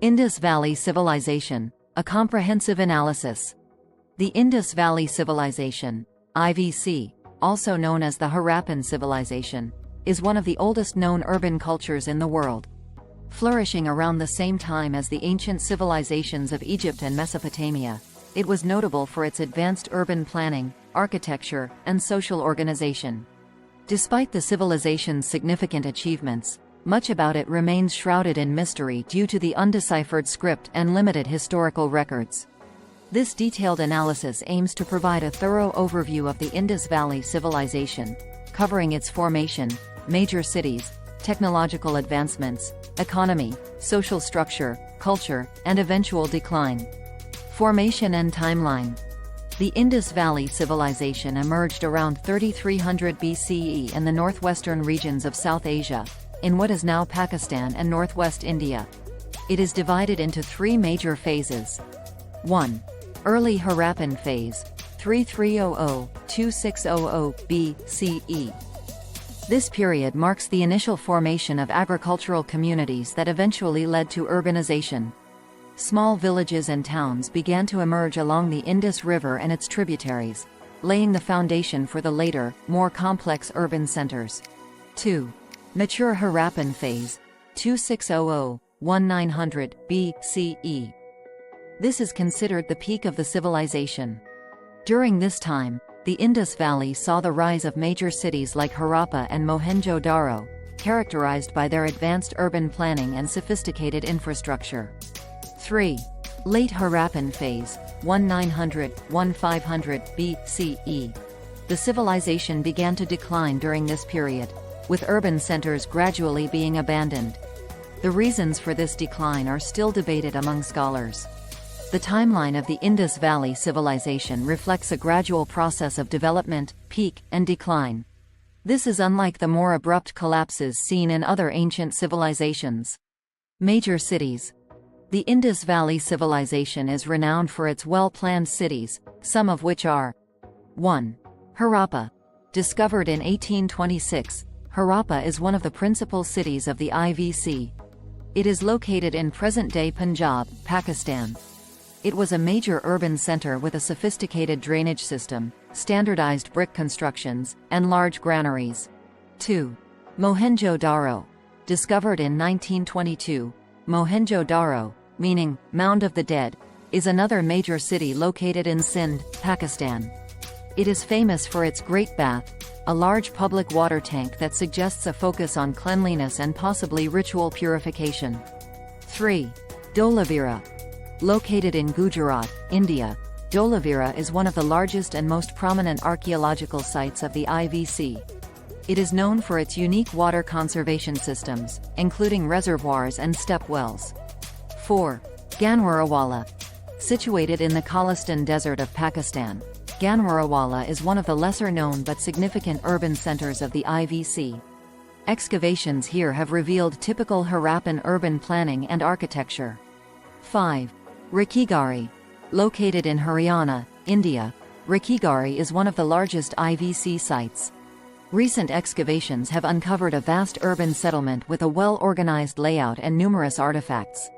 Indus Valley Civilization, a comprehensive analysis. The Indus Valley Civilization, IVC, also known as the Harappan Civilization, is one of the oldest known urban cultures in the world. Flourishing around the same time as the ancient civilizations of Egypt and Mesopotamia, it was notable for its advanced urban planning, architecture, and social organization. Despite the civilization's significant achievements, much about it remains shrouded in mystery due to the undeciphered script and limited historical records. This detailed analysis aims to provide a thorough overview of the Indus Valley Civilization, covering its formation, major cities, technological advancements, economy, social structure, culture, and eventual decline. Formation and timeline. The Indus Valley Civilization emerged around 3300 BCE in the northwestern regions of South Asia, in what is now Pakistan and northwest India. It is divided into three major phases. 1. Early Harappan Phase, 3300–2600 BCE. This period marks the initial formation of agricultural communities that eventually led to urbanization. Small villages and towns began to emerge along the Indus River and its tributaries, laying the foundation for the later, more complex urban centers. 2. Mature Harappan Phase, 2600–1900 BCE. This is considered the peak of the civilization. During this time, the Indus Valley saw the rise of major cities like Harappa and Mohenjo-daro, characterized by their advanced urban planning and sophisticated infrastructure. 3. Late Harappan Phase, 1900–1500 BCE. The civilization began to decline during this period, with urban centers gradually being abandoned. The reasons for this decline are still debated among scholars. The timeline of the Indus Valley Civilization reflects a gradual process of development, peak, and decline. This is unlike the more abrupt collapses seen in other ancient civilizations. Major cities. The Indus Valley Civilization is renowned for its well-planned cities, some of which are: 1. Harappa. Discovered in 1826, Harappa is one of the principal cities of the IVC. It is located in present-day Punjab, Pakistan. It was a major urban center with a sophisticated drainage system, standardized brick constructions, and large granaries. 2. Mohenjo-daro. Discovered in 1922, Mohenjo-daro, meaning Mound of the Dead, is another major city located in Sindh, Pakistan. It is famous for its Great Bath, a large public water tank that suggests a focus on cleanliness and possibly ritual purification. 3. Dholavira. Located in Gujarat, India, Dholavira is one of the largest and most prominent archaeological sites of the IVC. It is known for its unique water conservation systems, including reservoirs and step wells. 4. Ganwarawala. Situated in the Khalistan Desert of Pakistan, Ganwarawala is one of the lesser-known but significant urban centers of the IVC. Excavations here have revealed typical Harappan urban planning and architecture. 5. Rakhigarhi. Located in Haryana, India, Rakhigarhi is one of the largest IVC sites. Recent excavations have uncovered a vast urban settlement with a well-organized layout and numerous artifacts.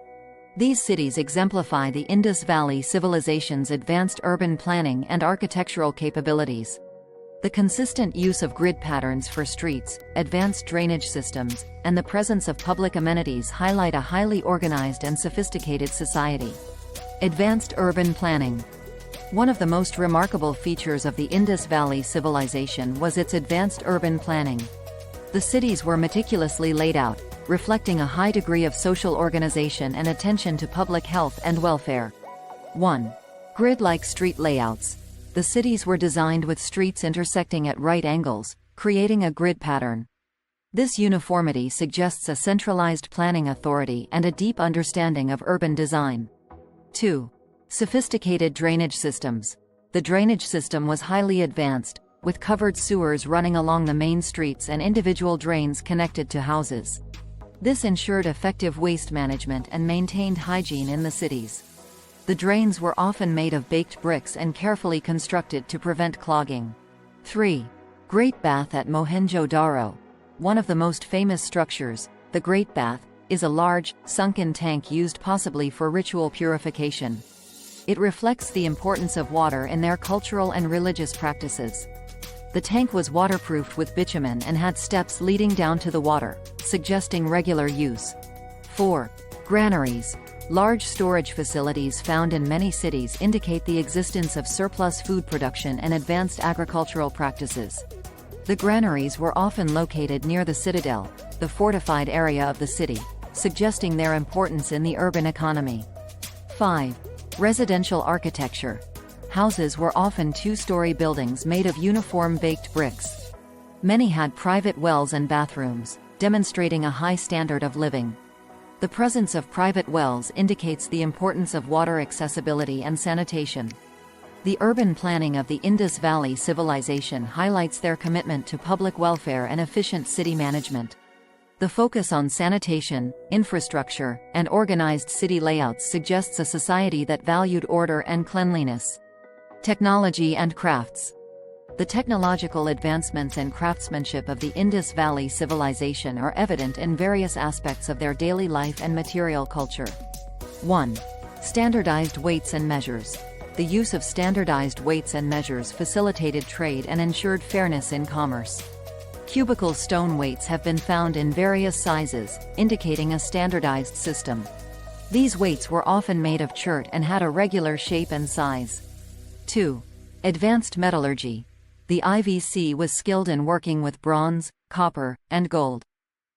These cities exemplify the Indus Valley Civilization's advanced urban planning and architectural capabilities. The consistent use of grid patterns for streets, advanced drainage systems, and the presence of public amenities highlight a highly organized and sophisticated society. Advanced urban planning. One of the most remarkable features of the Indus Valley Civilization was its advanced urban planning. The cities were meticulously laid out, reflecting a high degree of social organization and attention to public health and welfare. 1. Grid-like street layouts. The cities were designed with streets intersecting at right angles, creating a grid pattern. This uniformity suggests a centralized planning authority and a deep understanding of urban design. 2. Sophisticated drainage systems. The drainage system was highly advanced, with covered sewers running along the main streets and individual drains connected to houses. This ensured effective waste management and maintained hygiene in the cities. The drains were often made of baked bricks and carefully constructed to prevent clogging. 3. Great Bath at Mohenjo-daro. One of the most famous structures, the Great Bath, is a large, sunken tank used possibly for ritual purification. It reflects the importance of water in their cultural and religious practices. The tank was waterproofed with bitumen and had steps leading down to the water, suggesting regular use. 4. Granaries. Large storage facilities found in many cities indicate the existence of surplus food production and advanced agricultural practices. The granaries were often located near the citadel, the fortified area of the city, suggesting their importance in the urban economy. 5. Residential architecture. Houses were often two-story buildings made of uniform baked bricks. Many had private wells and bathrooms, demonstrating a high standard of living. The presence of private wells indicates the importance of water accessibility and sanitation. The urban planning of the Indus Valley civilization highlights their commitment to public welfare and efficient city management. The focus on sanitation, infrastructure, and organized city layouts suggests a society that valued order and cleanliness. Technology and crafts. The technological advancements and craftsmanship of the Indus Valley civilization are evident in various aspects of their daily life and material culture. 1. Standardized weights and measures. The use of standardized weights and measures facilitated trade and ensured fairness in commerce. Cubical stone weights have been found in various sizes, indicating a standardized system. These weights were often made of chert and had a regular shape and size. 2. Advanced metallurgy. The IVC was skilled in working with bronze, copper, and gold.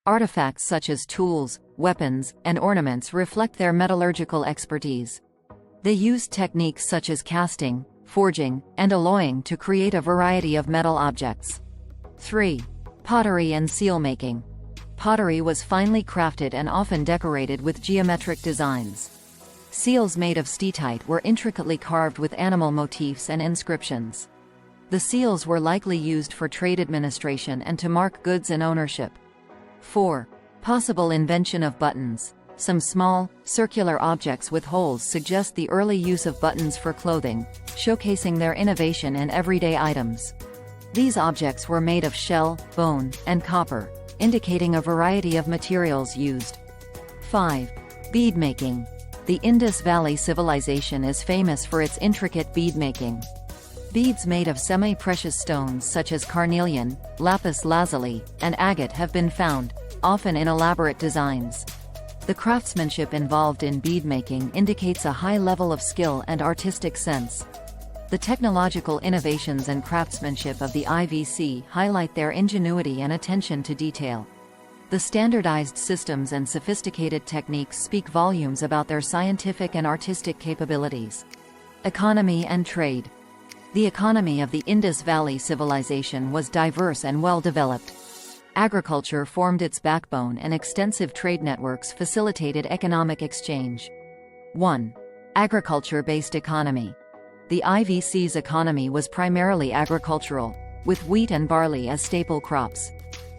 Artifacts such as tools, weapons, and ornaments reflect their metallurgical expertise. They used techniques such as casting, forging, and alloying to create a variety of metal objects. 3. Pottery and seal making. Pottery was finely crafted and often decorated with geometric designs. Seals made of steatite were intricately carved with animal motifs and inscriptions. The seals were likely used for trade administration and to mark goods and ownership. 4. Possible invention of buttons. Some small, circular objects with holes suggest the early use of buttons for clothing, showcasing their innovation in everyday items. These objects were made of shell, bone, and copper, indicating a variety of materials used. 5. Bead making. The Indus Valley civilization is famous for its intricate bead making. Beads made of semi-precious stones such as carnelian, lapis lazuli, and agate have been found, often in elaborate designs. The craftsmanship involved in bead making indicates a high level of skill and artistic sense. The technological innovations and craftsmanship of the IVC highlight their ingenuity and attention to detail. The standardized systems and sophisticated techniques speak volumes about their scientific and artistic capabilities. Economy and trade. The economy of the Indus Valley civilization was diverse and well-developed. Agriculture formed its backbone and extensive trade networks facilitated economic exchange. 1. Agriculture-based economy. The IVC's economy was primarily agricultural, with wheat and barley as staple crops.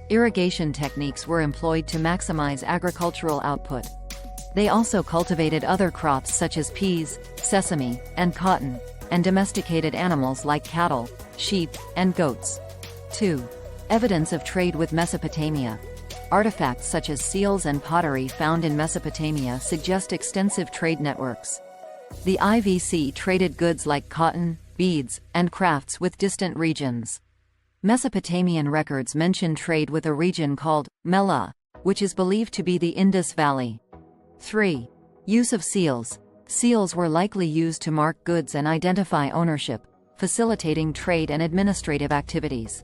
Irrigation techniques were employed to maximize agricultural output. They also cultivated other crops such as peas, sesame, and cotton, and domesticated animals like cattle, sheep, and goats. 2. Evidence of trade with Mesopotamia. Artifacts such as seals and pottery found in Mesopotamia suggest extensive trade networks. The IVC traded goods like cotton, beads, and crafts with distant regions. Mesopotamian records mention trade with a region called Mela, which is believed to be the Indus Valley. 3. Use of seals. Seals were likely used to mark goods and identify ownership, facilitating trade and administrative activities.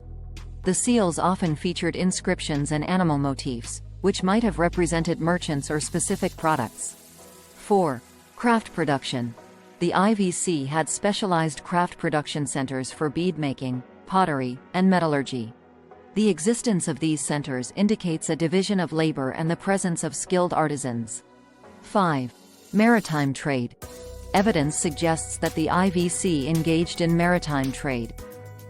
The seals often featured inscriptions and animal motifs, which might have represented merchants or specific products. 4. Craft production. The IVC had specialized craft production centers for bead making, pottery, and metallurgy. The existence of these centers indicates a division of labor and the presence of skilled artisans. 5. Maritime trade. Evidence suggests that the IVC engaged in maritime trade.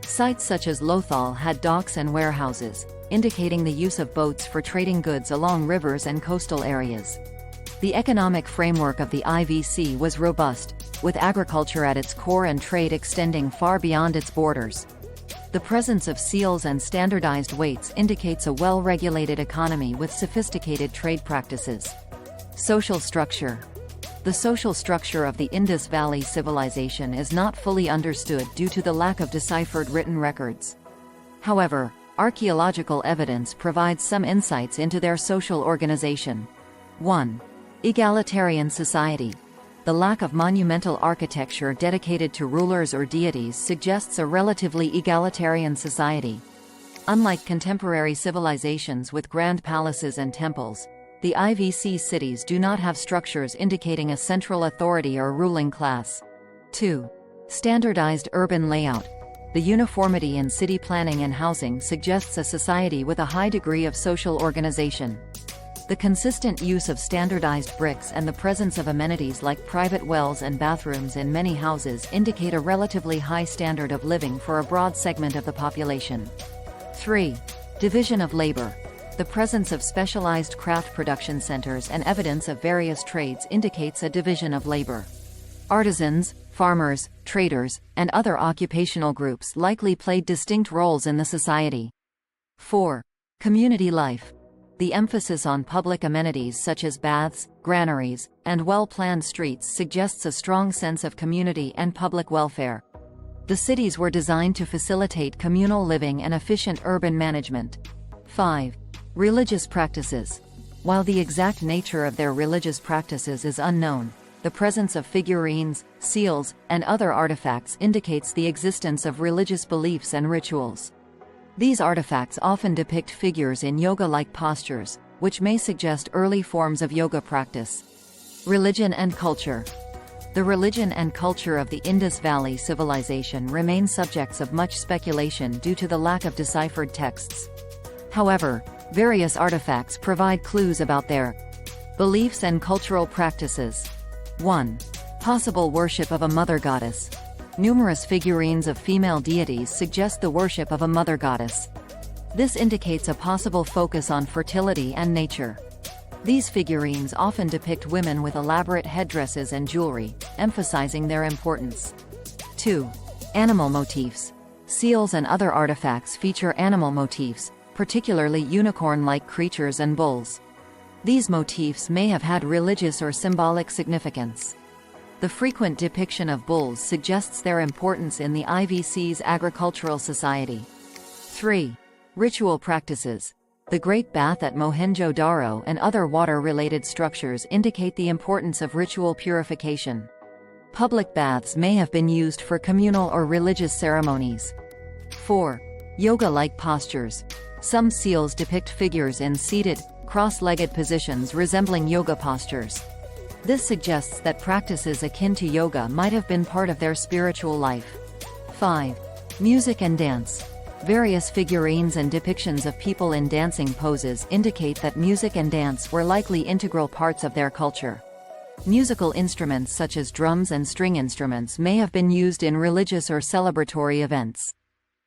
Sites such as Lothal had docks and warehouses, indicating the use of boats for trading goods along rivers and coastal areas. The economic framework of the IVC was robust, with agriculture at its core and trade extending far beyond its borders. The presence of seals and standardized weights indicates a well-regulated economy with sophisticated trade practices. Social structure. The social structure of the Indus Valley civilization is not fully understood due to the lack of deciphered written records. However, archaeological evidence provides some insights into their social organization. 1. Egalitarian society. The lack of monumental architecture dedicated to rulers or deities suggests a relatively egalitarian society. Unlike contemporary civilizations with grand palaces and temples, the IVC cities do not have structures indicating a central authority or ruling class. 2. Standardized urban layout. The uniformity in city planning and housing suggests a society with a high degree of social organization. The consistent use of standardized bricks and the presence of amenities like private wells and bathrooms in many houses indicate a relatively high standard of living for a broad segment of the population. 3. Division of labor. The presence of specialized craft production centers and evidence of various trades indicates a division of labor. Artisans, farmers, traders, and other occupational groups likely played distinct roles in the society. 4. Community life. The emphasis on public amenities such as baths, granaries, and well-planned streets suggests a strong sense of community and public welfare. The cities were designed to facilitate communal living and efficient urban management. 5. Religious practices. While the exact nature of their religious practices is unknown, the presence of figurines, seals, and other artifacts indicates the existence of religious beliefs and rituals. These artifacts often depict figures in yoga-like postures, which may suggest early forms of yoga practice. Religion and culture. The religion and culture of the Indus Valley civilization remain subjects of much speculation due to the lack of deciphered texts. However, various artifacts provide clues about their beliefs and cultural practices. 1. Possible worship of a mother goddess. Numerous figurines of female deities suggest the worship of a mother goddess. This indicates a possible focus on fertility and nature. These figurines often depict women with elaborate headdresses and jewelry, emphasizing their importance. 2. Animal motifs. Seals and other artifacts feature animal motifs, particularly unicorn-like creatures and bulls. These motifs may have had religious or symbolic significance. The frequent depiction of bulls suggests their importance in the IVC's agricultural society. 3. Ritual practices. The Great Bath at Mohenjo-daro and other water-related structures indicate the importance of ritual purification. Public baths may have been used for communal or religious ceremonies. 4. Yoga-like postures. Some seals depict figures in seated, cross-legged positions resembling yoga postures. This suggests that practices akin to yoga might have been part of their spiritual life. 5. Music and dance. Various figurines and depictions of people in dancing poses indicate that music and dance were likely integral parts of their culture. Musical instruments such as drums and string instruments may have been used in religious or celebratory events.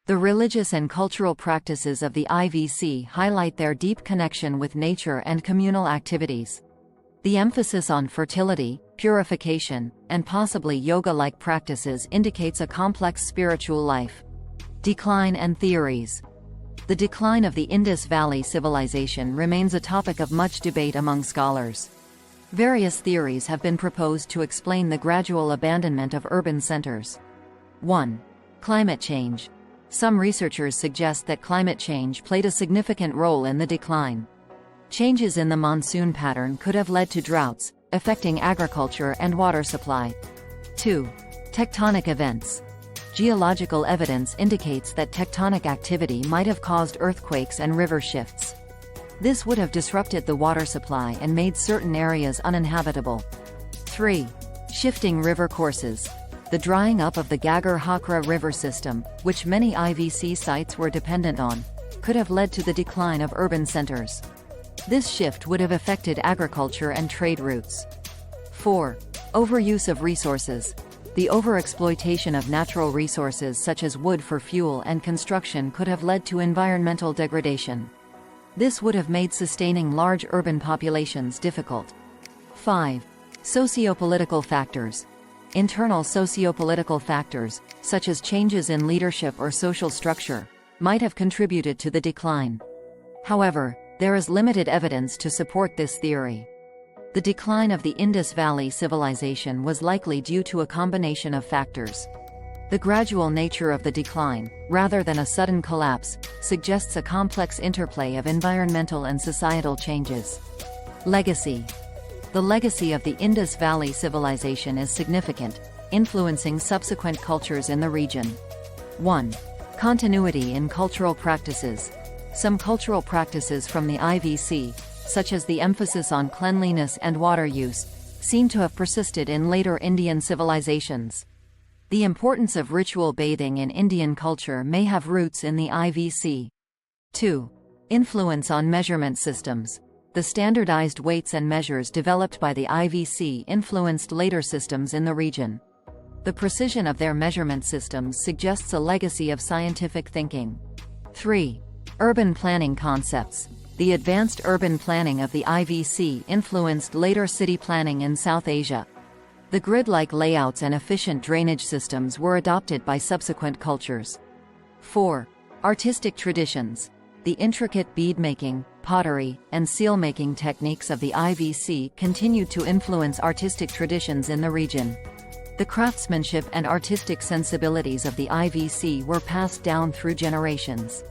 The religious and cultural practices of the IVC highlight their deep connection with nature and communal activities. The emphasis on fertility, purification, and possibly yoga-like practices indicates a complex spiritual life. Decline and theories. The decline of the Indus Valley civilization remains a topic of much debate among scholars. Various theories have been proposed to explain the gradual abandonment of urban centers. 1. Climate change. Some researchers suggest that climate change played a significant role in the decline. Changes in the monsoon pattern could have led to droughts, affecting agriculture and water supply. 2. Tectonic events. Geological evidence indicates that tectonic activity might have caused earthquakes and river shifts. This would have disrupted the water supply and made certain areas uninhabitable. 3. Shifting river courses. The drying up of the Ghaggar-Hakra river system, which many IVC sites were dependent on, could have led to the decline of urban centers. This shift would have affected agriculture and trade routes. 4. Overuse of resources. The overexploitation of natural resources such as wood for fuel and construction could have led to environmental degradation. This would have made sustaining large urban populations difficult. 5. Sociopolitical factors. Internal socio-political factors, such as changes in leadership or social structure, might have contributed to the decline. However, there is limited evidence to support this theory. The decline of the Indus Valley Civilization was likely due to a combination of factors. The gradual nature of the decline, rather than a sudden collapse, suggests a complex interplay of environmental and societal changes. Legacy. The legacy of the Indus Valley Civilization is significant, influencing subsequent cultures in the region. 1. Continuity in cultural practices. Some cultural practices from the IVC, such as the emphasis on cleanliness and water use, seem to have persisted in later Indian civilizations. The importance of ritual bathing in Indian culture may have roots in the IVC. 2. Influence on measurement systems. The standardized weights and measures developed by the IVC influenced later systems in the region. The precision of their measurement systems suggests a legacy of scientific thinking. 3. Urban planning concepts. The advanced urban planning of the IVC influenced later city planning in South Asia. The grid-like layouts and efficient drainage systems were adopted by subsequent cultures. 4. Artistic traditions. The intricate bead-making, pottery, and seal-making techniques of the IVC continued to influence artistic traditions in the region. The craftsmanship and artistic sensibilities of the IVC were passed down through generations.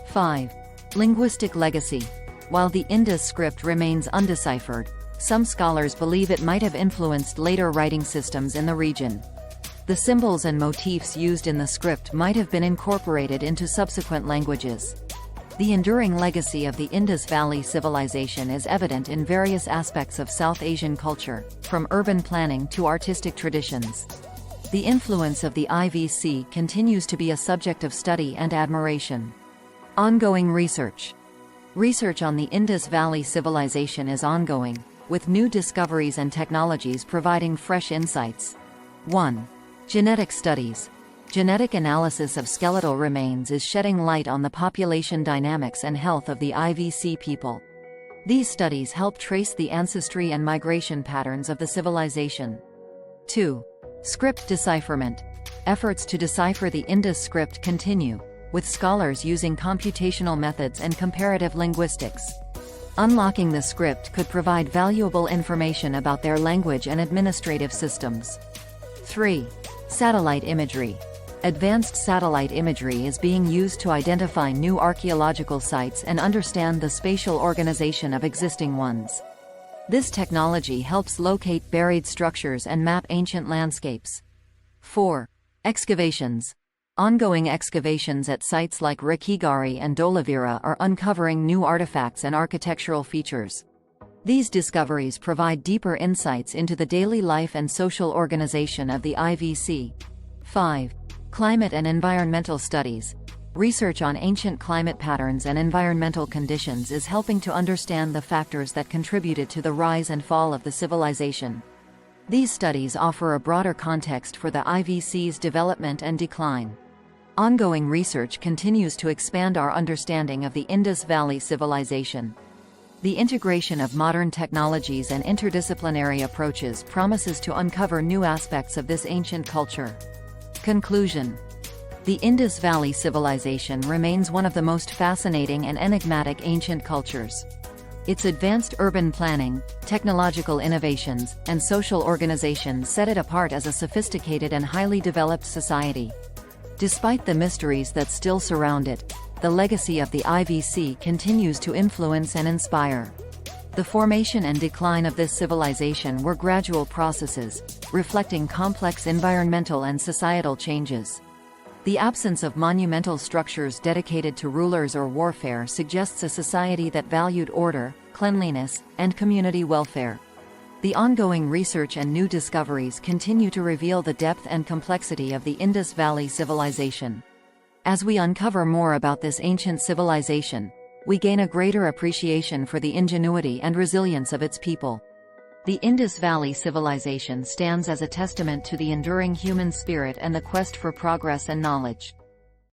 5. Linguistic legacy. While the Indus script remains undeciphered, some scholars believe it might have influenced later writing systems in the region. The symbols and motifs used in the script might have been incorporated into subsequent languages. The enduring legacy of the Indus Valley Civilization is evident in various aspects of South Asian culture, from urban planning to artistic traditions. The influence of the IVC continues to be a subject of study and admiration. Ongoing research. Research on the Indus Valley Civilization is ongoing, with new discoveries and technologies providing fresh insights. 1. Genetic studies. Genetic analysis of skeletal remains is shedding light on the population dynamics and health of the IVC people. These studies help trace the ancestry and migration patterns of the civilization. 2. Script decipherment. Efforts to decipher the Indus script continue, with scholars using computational methods and comparative linguistics. Unlocking the script could provide valuable information about their language and administrative systems. 3. Satellite imagery. Advanced satellite imagery is being used to identify new archaeological sites and understand the spatial organization of existing ones. This technology helps locate buried structures and map ancient landscapes. 4. Excavations. Ongoing excavations at sites like Rakhigarhi and Dholavira are uncovering new artifacts and architectural features. These discoveries provide deeper insights into the daily life and social organization of the IVC. 5. Climate and environmental studies. Research on ancient climate patterns and environmental conditions is helping to understand the factors that contributed to the rise and fall of the civilization. These studies offer a broader context for the IVC's development and decline. Ongoing research continues to expand our understanding of the Indus Valley Civilization. The integration of modern technologies and interdisciplinary approaches promises to uncover new aspects of this ancient culture. Conclusion. The Indus Valley Civilization remains one of the most fascinating and enigmatic ancient cultures. Its advanced urban planning, technological innovations, and social organization set it apart as a sophisticated and highly developed society. Despite the mysteries that still surround it, the legacy of the IVC continues to influence and inspire. The formation and decline of this civilization were gradual processes, reflecting complex environmental and societal changes. The absence of monumental structures dedicated to rulers or warfare suggests a society that valued order, cleanliness, and community welfare. The ongoing research and new discoveries continue to reveal the depth and complexity of the Indus Valley Civilization. As we uncover more about this ancient civilization, we gain a greater appreciation for the ingenuity and resilience of its people. The Indus Valley Civilization stands as a testament to the enduring human spirit and the quest for progress and knowledge.